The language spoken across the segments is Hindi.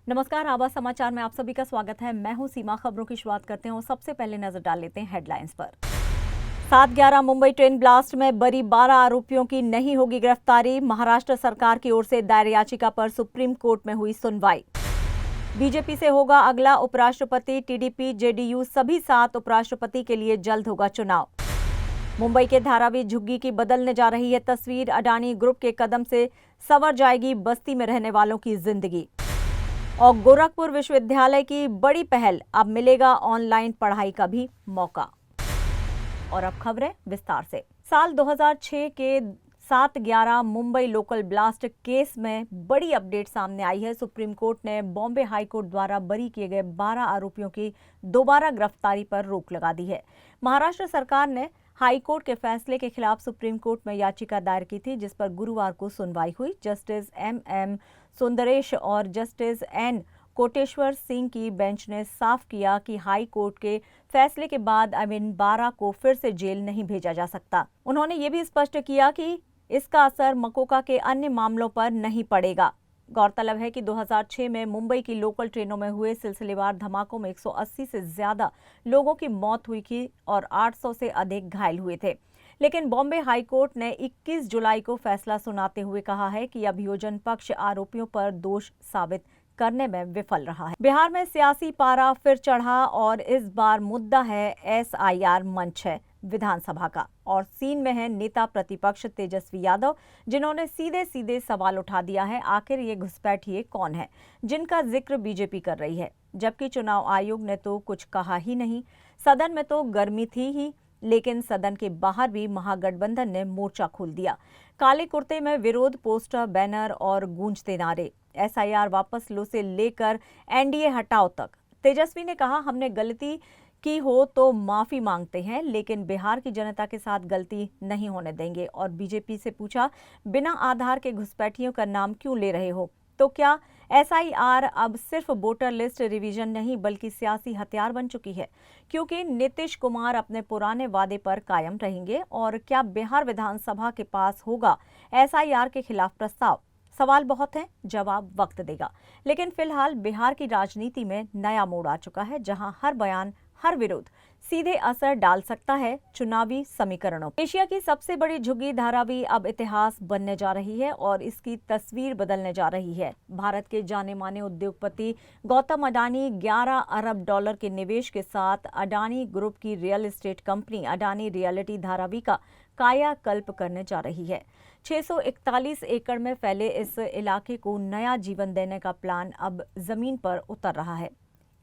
नमस्कार, आवाज समाचार में आप सभी का स्वागत है। मैं हूं सीमा। खबरों की शुरुआत करते हैं और सबसे पहले नजर डाल लेते हैं हेडलाइंस पर। 7/11 मुंबई ट्रेन ब्लास्ट में बरी 12 आरोपियों की नहीं होगी गिरफ्तारी। महाराष्ट्र सरकार की ओर से दायर याचिका पर सुप्रीम कोर्ट में हुई सुनवाई। बीजेपी से होगा अगला उपराष्ट्रपति। टीडीपी, जेडीयू सभी 7 उपराष्ट्रपति के लिए जल्द होगा चुनाव। मुंबई के धारावी झुग्गी की बदलने जा रही है तस्वीर। अडानी ग्रुप के कदम से संवर जाएगी बस्ती में रहने वालों की जिंदगी। और गोरखपुर विश्वविद्यालय की बड़ी पहल, अब मिलेगा ऑनलाइन पढ़ाई का भी मौका। और अब खबरें विस्तार से। साल 2006 के 7/11 मुंबई लोकल ब्लास्ट केस में बड़ी अपडेट सामने आई है। सुप्रीम कोर्ट ने बॉम्बे हाई कोर्ट द्वारा बरी किए गए 12 आरोपियों की दोबारा गिरफ्तारी पर रोक लगा दी है। महाराष्ट्र सरकार ने हाई कोर्ट के फैसले के खिलाफ सुप्रीम कोर्ट में याचिका दायर की थी, जिस पर गुरुवार को सुनवाई हुई। जस्टिस एम सुंदरेश और जस्टिस एन कोटेश्वर सिंह की बेंच ने साफ किया कि हाई कोर्ट के फैसले के बाद अब इन 12 को फिर से जेल नहीं भेजा जा सकता। उन्होंने ये भी स्पष्ट किया कि इसका असर मकोका के अन्य मामलों पर नहीं पड़ेगा। गौरतलब है कि 2006 में मुंबई की लोकल ट्रेनों में हुए सिलसिलेवार धमाकों में 180 से ज्यादा लोगों की मौत हुई थी और 800 से अधिक घायल हुए थे। लेकिन बॉम्बे हाई कोर्ट ने 21 जुलाई को फैसला सुनाते हुए कहा है कि अभियोजन पक्ष आरोपियों पर दोष साबित करने में विफल रहा है। बिहार में सियासी पारा फिर चढ़ा और इस बार मुद्दा है SIR मंच है विधानसभा का। और सीन में है नेता प्रतिपक्ष तेजस्वी यादव, जिन्होंने सीधे सीधे सवाल उठा दिया है, आखिर ये घुसपैठिए कौन है जिनका जिक्र बीजेपी कर रही है, जबकि चुनाव आयोग ने तो कुछ कहा ही नहीं। सदन में तो गर्मी थी ही, लेकिन सदन के बाहर भी महागठबंधन ने मोर्चा खोल दिया। काले कुर्ते में विरोध पोस्टर, बैनर और गूंजते नारे। SIR वापस लो से लेकर NDA हटाओ तक। तेजस्वी ने कहा, हमने गलती की हो तो माफी मांगते हैं, लेकिन बिहार की जनता के साथ गलती नहीं होने देंगे। और बीजेपी से पूछा, बिना आधार के घुसपैठियों का नाम क्यों ले रहे हो? तो क्या SIR अब सिर्फ वोटर लिस्ट रिवीजन नहीं बल्कि सियासी हथियार बन चुकी है? क्योंकि नीतीश कुमार अपने पुराने वादे पर कायम रहेंगे। और क्या बिहार विधानसभा के पास होगा SIR के खिलाफ प्रस्ताव? सवाल बहुत हैं, जवाब वक्त देगा। लेकिन फिलहाल बिहार की राजनीति में नया मोड़ आ चुका है, जहां हर बयान, हर विरोध सीधे असर डाल सकता है चुनावी समीकरणों। एशिया की सबसे बड़ी झुग्गी धारावी अब इतिहास बनने जा रही है और इसकी तस्वीर बदलने जा रही है। भारत के जाने माने उद्योगपति गौतम अडानी 11 अरब डॉलर के निवेश के साथ अडानी ग्रुप की real estate company Adani realty Dharavi का कायाकल्प करने जा रही है। 641 एकड़ में फैले इस इलाके को नया जीवन देने का प्लान अब जमीन पर उतर रहा है।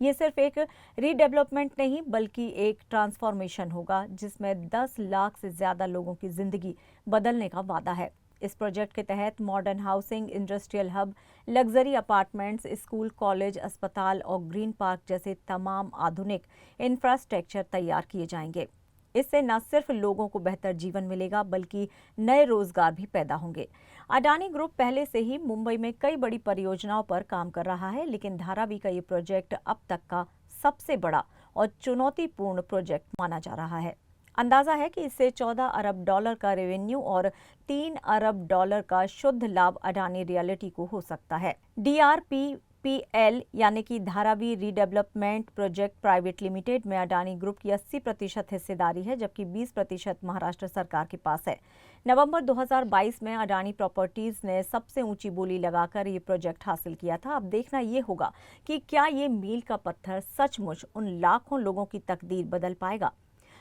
ये सिर्फ एक रीडेवलपमेंट नहीं बल्कि एक ट्रांसफॉर्मेशन होगा, जिसमें 10 लाख से ज्यादा लोगों की जिंदगी बदलने का वादा है। इस प्रोजेक्ट के तहत modern housing, industrial hub, luxury apartments, school, college, अस्पताल और ग्रीन पार्क जैसे तमाम आधुनिक इंफ्रास्ट्रक्चर तैयार किए जाएंगे। इससे न सिर्फ लोगों को बेहतर जीवन मिलेगा बल्कि नए रोजगार भी पैदा होंगे। अडानी ग्रुप पहले से ही मुंबई में कई बड़ी परियोजनाओं पर काम कर रहा है, लेकिन धारावी का ये प्रोजेक्ट अब तक का सबसे बड़ा और चुनौतीपूर्ण प्रोजेक्ट माना जा रहा है। अंदाजा है कि इससे 14 अरब डॉलर का रेवेन्यू और 3 अरब डॉलर का शुद्ध लाभ अडानी रियल्टी को हो सकता है। DRPPL यानी कि Dharavi redevelopment project private limited में अडानी ग्रुप की 80% हिस्सेदारी है, जबकि 20% महाराष्ट्र सरकार के पास है। नवंबर 2022 में अडानी प्रॉपर्टीज ने सबसे ऊंची बोली लगाकर ये प्रोजेक्ट हासिल किया था। अब देखना ये होगा कि क्या ये मील का पत्थर सचमुच उन लाखों लोगों की तकदीर बदल पाएगा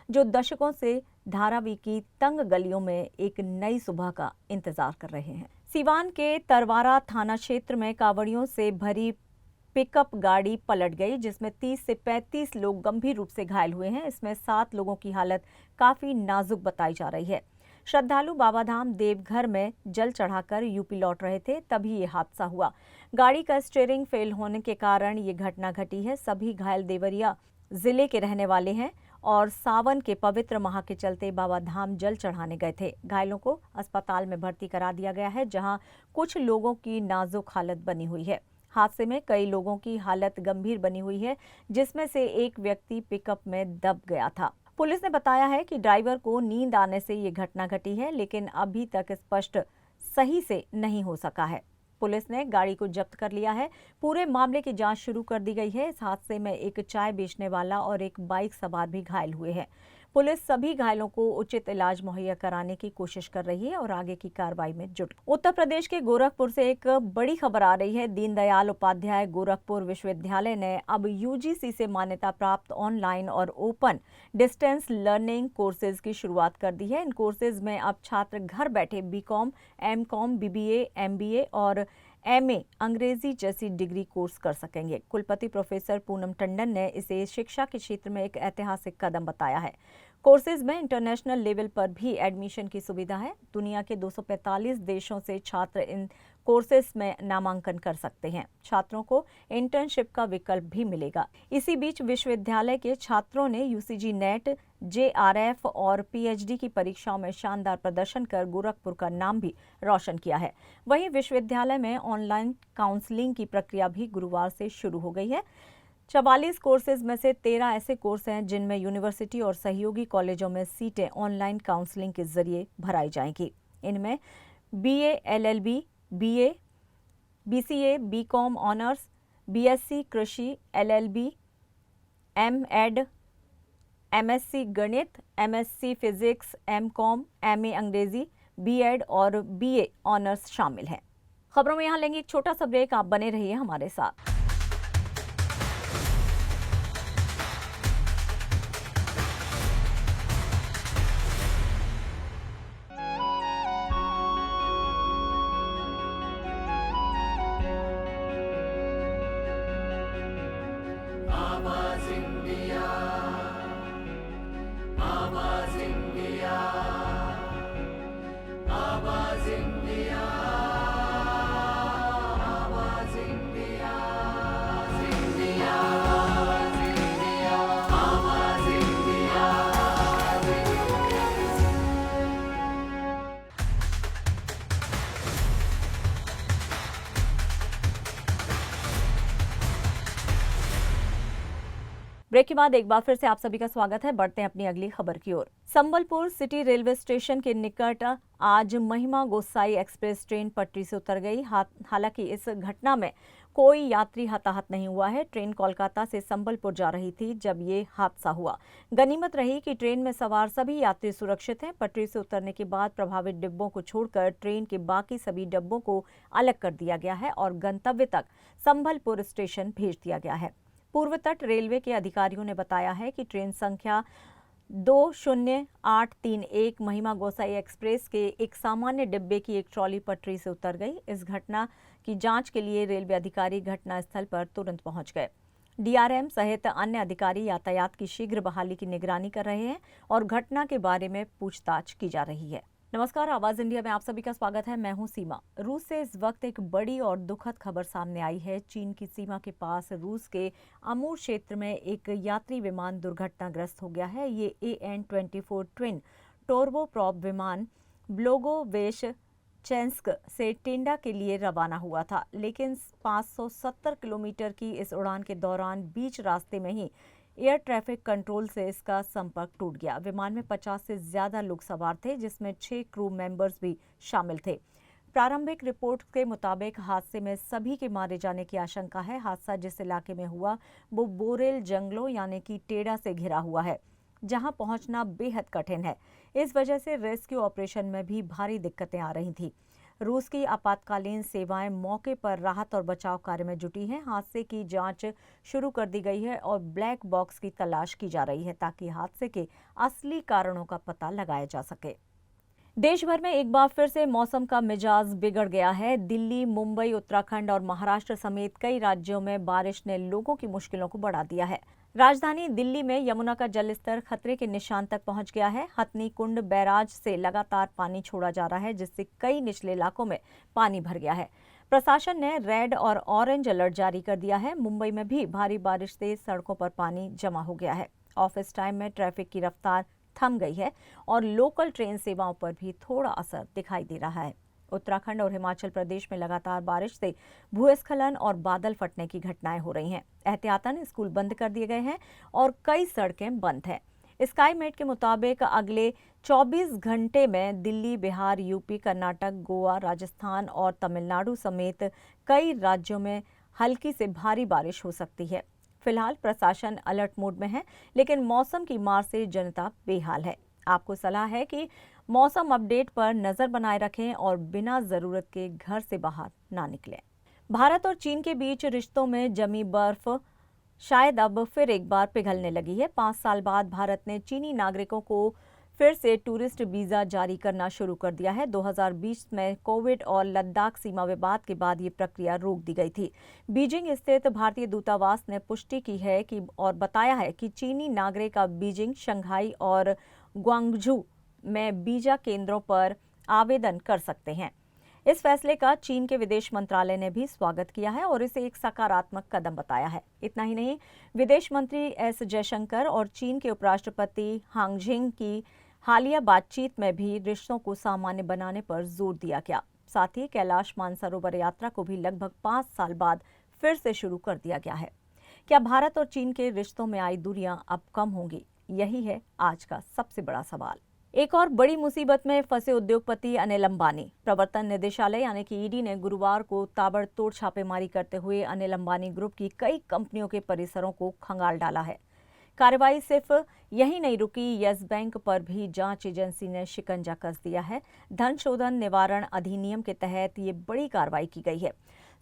जो दशकों से धारावी की तंग गलियों में एक नई सुबह का इंतजार कर रहे हैं। सीवान के तरवारा थाना क्षेत्र में कावड़ियों से भरी पिकअप गाड़ी पलट गई, जिसमें 30 से 35 लोग गंभीर रूप से घायल हुए हैं। इसमें 7 लोगों की हालत काफी नाजुक बताई जा रही है। श्रद्धालु बाबाधाम देवघर में जल चढ़ाकर यूपी लौट रहे थे, तभी ये हादसा हुआ। गाड़ी का स्टीयरिंग फेल होने के कारण ये घटना घटी है। सभी घायल देवरिया जिले के रहने वाले हैं और सावन के पवित्र माह के चलते बाबाधाम जल चढ़ाने गए थे। घायलों को अस्पताल में भर्ती करा दिया गया है, जहां कुछ लोगों की नाजुक हालत बनी हुई है। हादसे में कई लोगों की हालत गंभीर बनी हुई है, जिसमें से एक व्यक्ति पिकअप में दब गया था। पुलिस ने बताया है कि ड्राइवर को नींद आने से ये घटना घटी है, लेकिन अभी तक स्पष्ट सही से नहीं हो सका है। पुलिस ने गाड़ी को जब्त कर लिया है। पूरे मामले की जांच शुरू कर दी गई है। इस हादसे में एक चाय बेचने वाला और एक बाइक सवार भी घायल हुए हैं। पुलिस सभी घायलों को उचित इलाज मुहैया कराने की कोशिश कर रही है और आगे की कार्रवाई में जुट। उत्तर प्रदेश के गोरखपुर से एक बड़ी खबर आ रही है। दीनदयाल उपाध्याय गोरखपुर विश्वविद्यालय ने अब यूजीसी से मान्यता प्राप्त ऑनलाइन और ओपन डिस्टेंस लर्निंग कोर्सेज की शुरुआत कर दी है। इन कोर्सेज में अब छात्र घर बैठे बीकॉम, एमकॉम, बीबीए, एमबीए और एमए अंग्रेजी जैसी डिग्री कोर्स कर सकेंगे। कुलपति प्रोफेसर पूनम टंडन ने इसे शिक्षा के क्षेत्र में एक ऐतिहासिक कदम बताया है। कोर्सेज में इंटरनेशनल लेवल पर भी एडमिशन की सुविधा है। दुनिया के 245 देशों से छात्र इन कोर्सेज में नामांकन कर सकते हैं। छात्रों को इंटर्नशिप का विकल्प भी मिलेगा। इसी बीच विश्वविद्यालय के छात्रों ने यूजीसी नेट, जेआरएफ और पीएचडी की परीक्षाओं में शानदार प्रदर्शन कर गोरखपुर का नाम भी रोशन किया है। वहीं विश्वविद्यालय में ऑनलाइन काउंसलिंग की प्रक्रिया भी गुरुवार से शुरू हो गई है। 44 कोर्सेज में से 13 ऐसे कोर्स हैं जिनमें यूनिवर्सिटी और सहयोगी कॉलेजों में सीटें ऑनलाइन काउंसलिंग के जरिए भराई जाएंगी। इनमें BA, LLB, BA, BCA, BCom honours, BSc कृषि, एलएलबी, एमएड, एमएससी गणित, एमएससी फिजिक्स, एमकॉम, एमए अंग्रेजी, बीएड और बीए ऑनर्स शामिल हैं। खबरों में यहाँ लेंगे एक छोटा सा ब्रेक। आप बने रहिए हमारे साथ। ब्रेक के बाद एक बार फिर से आप सभी का स्वागत है। बढ़ते हैं अपनी अगली खबर की ओर। संबलपुर सिटी रेलवे स्टेशन के निकट आज महिमा गोसाई एक्सप्रेस ट्रेन पटरी से उतर गई। हालांकि इस घटना में कोई यात्री हताहत नहीं हुआ है। ट्रेन कोलकाता से संबलपुर जा रही थी जब ये हादसा हुआ। गनीमत रही कि ट्रेन में सवार सभी यात्री सुरक्षित हैं। पटरी से उतरने के बाद प्रभावित डिब्बों को छोड़कर ट्रेन के बाकी सभी डिब्बों को अलग कर दिया गया है और गंतव्य तक संबलपुर स्टेशन भेज दिया गया है। पूर्व तट रेलवे के अधिकारियों ने बताया है कि ट्रेन संख्या 20831 महिमा गोसाई एक्सप्रेस के एक सामान्य डिब्बे की एक ट्रॉली पटरी से उतर गई। इस घटना की जांच के लिए रेलवे अधिकारी घटनास्थल पर तुरंत पहुंच गए। डीआरएम सहित अन्य अधिकारी यातायात की शीघ्र बहाली की निगरानी कर रहे हैं और घटना के बारे में पूछताछ की जा रही है। नमस्कार, आवाज इंडिया में आप सभी का स्वागत है। मैं हूं सीमा। रूस से इस वक्त एक बड़ी और दुखद खबर सामने आई है। चीन की सीमा के पास रूस के अमूर क्षेत्र में एक यात्री विमान दुर्घटनाग्रस्त हो गया है। ये AN-24 ट्विन टोर्बोप्रॉप विमान ब्लोगोवेशचेंस्क से टेंडा के लिए रवाना हुआ था, लेकिन 570 किलोमीटर की इस उड़ान के दौरान बीच रास्ते में ही एयर ट्रैफिक कंट्रोल से इसका संपर्क टूट गया। विमान में 50 से ज्यादा लोग सवार थे, जिसमें 6 क्रू मेंबर्स भी शामिल थे। प्रारंभिक रिपोर्ट के मुताबिक हादसे में सभी के मारे जाने की आशंका है। हादसा जिस इलाके में हुआ वो बोरेल जंगलों यानी कि टेडा से घिरा हुआ है, जहां पहुंचना बेहद कठिन है। इस वजह से रेस्क्यू ऑपरेशन में भी भारी दिक्कतें आ रही थी। रूस की आपातकालीन सेवाएं मौके पर राहत और बचाव कार्य में जुटी हैं। हादसे की जांच शुरू कर दी गई है और ब्लैक बॉक्स की तलाश की जा रही है ताकि हादसे के असली कारणों का पता लगाया जा सके। देश भर में एक बार फिर से मौसम का मिजाज बिगड़ गया है। दिल्ली, मुंबई, उत्तराखंड और महाराष्ट्र समेत कई राज्यों में बारिश ने लोगों की मुश्किलों को बढ़ा दिया है। राजधानी दिल्ली में यमुना का जलस्तर खतरे के निशान तक पहुंच गया है। हथनी कुंड बैराज से लगातार पानी छोड़ा जा रहा है, जिससे कई निचले इलाकों में पानी भर गया है। प्रशासन ने रेड और ऑरेंज अलर्ट जारी कर दिया है। मुंबई में भी भारी बारिश से सड़कों पर पानी जमा हो गया है। ऑफिस टाइम में ट्रैफिक की रफ्तार थम गई है और लोकल ट्रेन सेवाओं पर भी थोड़ा असर दिखाई दे रहा है। उत्तराखंड और हिमाचल प्रदेश में लगातार बारिश से भूस्खलन और बादल फटने की घटनाएं हो रही हैं। एहतियातन स्कूल बंद कर दिए गए हैं और कई सड़कें बंद हैं। स्काईमेट के मुताबिक अगले 24 घंटे में दिल्ली, बिहार, यूपी, कर्नाटक, गोवा, राजस्थान और तमिलनाडु समेत कई राज्यों में हल्की से भारी बारिश हो सकती है। फिलहाल प्रशासन अलर्ट मोड में है, लेकिन मौसम की मार से जनता बेहाल है। आपको सलाह है कि मौसम अपडेट पर नजर बनाए रखें और बिना जरूरत के घर से बाहर ना निकलें। भारत और चीन के बीच रिश्तों में जमी बर्फ शायद अब फिर एक बार पिघलने लगी है। 5 साल बाद भारत ने चीनी नागरिकों को फिर से टूरिस्ट वीजा जारी करना शुरू कर दिया है। 2020 में कोविड और लद्दाख सीमा विवाद के बाद ये प्रक्रिया रोक दी गई थी। बीजिंग स्थित भारतीय दूतावास ने पुष्टि की है कि और बताया है कि चीनी नागरिक अब बीजिंग, शंघाई और ग्वांगझू में वीजा केंद्रों पर आवेदन कर सकते हैं। इस फैसले का चीन के विदेश मंत्रालय ने भी स्वागत किया है और इसे एक सकारात्मक कदम बताया है। इतना ही नहीं, विदेश मंत्री एस जयशंकर और चीन के उपराष्ट्रपति हांग झिंग की हालिया बातचीत में भी रिश्तों को सामान्य बनाने पर जोर दिया गया। साथ ही कैलाश मानसरोवर यात्रा को भी लगभग 5 साल बाद फिर से शुरू कर दिया गया है। क्या भारत और चीन के रिश्तों में आई दूरियां अब कम होंगी? यही है आज का सबसे बड़ा सवाल। एक और बड़ी मुसीबत में फंसे उद्योगपति अनिल अंबानी। प्रवर्तन निदेशालय यानी कि ईडी ने गुरुवार को ताबड़तोड़ छापेमारी करते हुए अनिल अंबानी ग्रुप की कई कंपनियों के परिसरों को खंगाल डाला है। कार्रवाई सिर्फ यही नहीं रुकी, यस बैंक पर भी जांच एजेंसी ने शिकंजा कस दिया है। धन शोधन निवारण अधिनियम के तहत ये बड़ी कार्रवाई की गई है।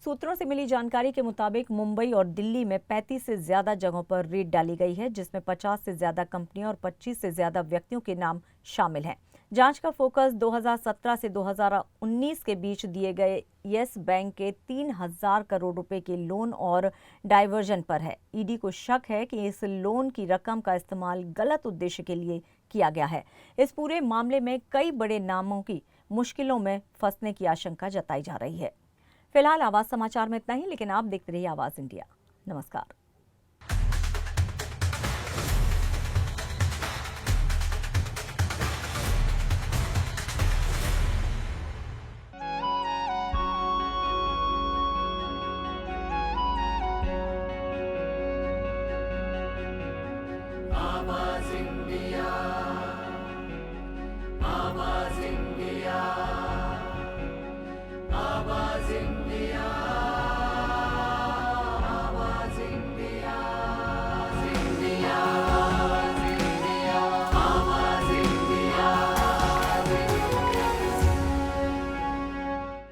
सूत्रों से मिली जानकारी के मुताबिक मुंबई और दिल्ली में 35 से ज्यादा जगहों पर रेड डाली गई है, जिसमें 50 से ज्यादा कंपनियों और 25 से ज्यादा व्यक्तियों के नाम शामिल हैं। जांच का फोकस 2017 से 2019 के बीच दिए गए यस बैंक के 3,000 करोड़ रुपए के लोन और डायवर्जन पर है। ईडी को शक है कि इस लोन की रकम का इस्तेमाल गलत उद्देश्य के लिए किया गया है। इस पूरे मामले में कई बड़े नामों की मुश्किलों में फंसने की आशंका जताई जा रही है। फिलहाल आवाज समाचार में इतना ही, लेकिन आप देखते रहिए आवाज इंडिया। नमस्कार। आवाज इंडिया।